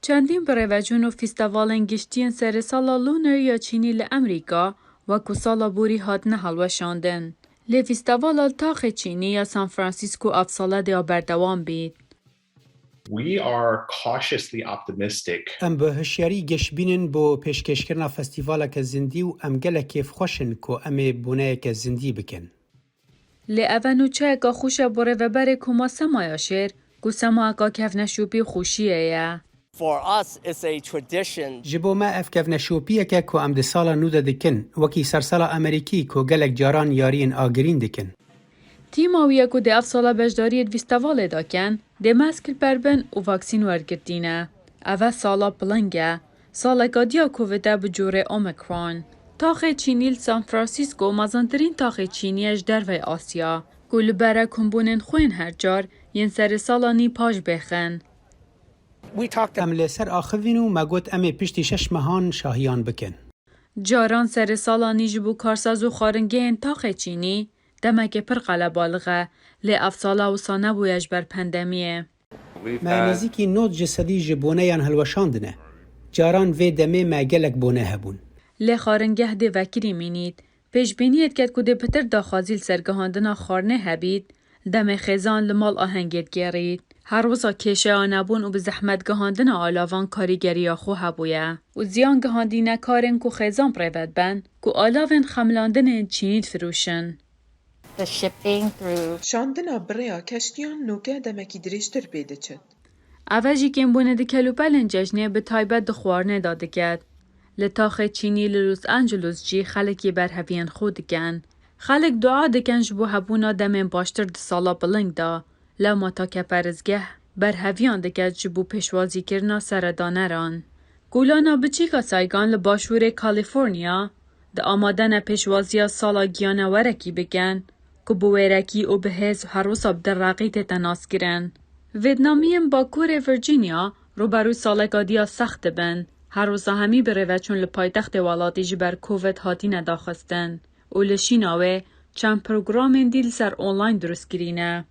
چندین بروجون و فیستوالن گشتین سر سالا لونر یا چینی لامریکا و که سالا بوری هاتنه هلوشاندن. لی فیستوال تاخ چینی یا سان فرانسیسکو افساله دیا بردوام بید. We are cautiously optimistic. ام به هشیاری گشبینن با پیشکشکرنا فستیوالا که زندی و ام گله کیف خوشن که ام بونه که زندی بکن. لی اونو چه اگه خوش بره و بره کما سمایا شیر که سما اگه کف نشوپی خوشیه یا. For us, it's a tradition. جبو ما اف کف نشوپیه که ام ده سالا نوده دکن وکی سرسالا امریکی که گلک جاران یارین آگرین دکن. تیماویه که ده افسالا بجداری دویستواله داکن ده مسکل بربن و واکسین ورگردینه. اوه سالا پلنگه. سالا گادیا کوویده بجوره اومیکرون. تاخ چینیل سان فرانسیسکو مازندرین تاخ چینیش در وی آسیا. گل بره کمبونن خوین هر جار ین سر سالانی پاش بخن. ام لسر آخوینو مگوت ام پشتی 6 ماهان شاهیان بکن. جاران سر سالانی جبو کارساز و خارنگین تاخ چینی دمک پر قلبالغه لی افسالا و سانه بویش بر پندمیه. ما نزیکی نوت جسدی جبونه یان هلوشاندنه. جاران وی دمه ما گلک بونه هبون. لی خارنگه ده وکری مینید. پیش بینید که کده پتر داخازیل سرگهاندنا خارنه هبید دم خیزان لمال آهنگید گرید. هر وزا کشه آنبون و به زحمت گهاندن آلاوان کاریگری آخو هبویه. و زیان گهاندینه کارن که خیزان پریود بند که آلاوان خملاندن چینید فروشن. The shipping through شاندنا بریا کشتیان نوکه دمکی دریشتر پیده چد. اوجی که بونه ده کلوپلن جشنه به تایبت ده خوارنه داده گد. لطاخ چینی لوس آنجلوس جی خلکی بر هفین خود گن. خلک دعا دکن جبو هبونا دمین باشتر ده سالا بلنگ دا. لما تا که پرزگه بر هفیان دکت جبو پشوازی کرنا سردانه ران. گولانا بچیکا سایگان لباشور کالیفورنیا ده آمادن پشوازی سالا گیانه ورکی بگن که بویرکی و بهز هروسا بدر راقیت تناس گرن. ویتنامیم باکور ورجینیا رو برو سالگادیا سخت بن. هروسا همی بره چون لپایتخت والاتی جبر کووید هاتی نداخستن. و لشیناوه چند پروگرام دیل سر اونلاین درست گرینه.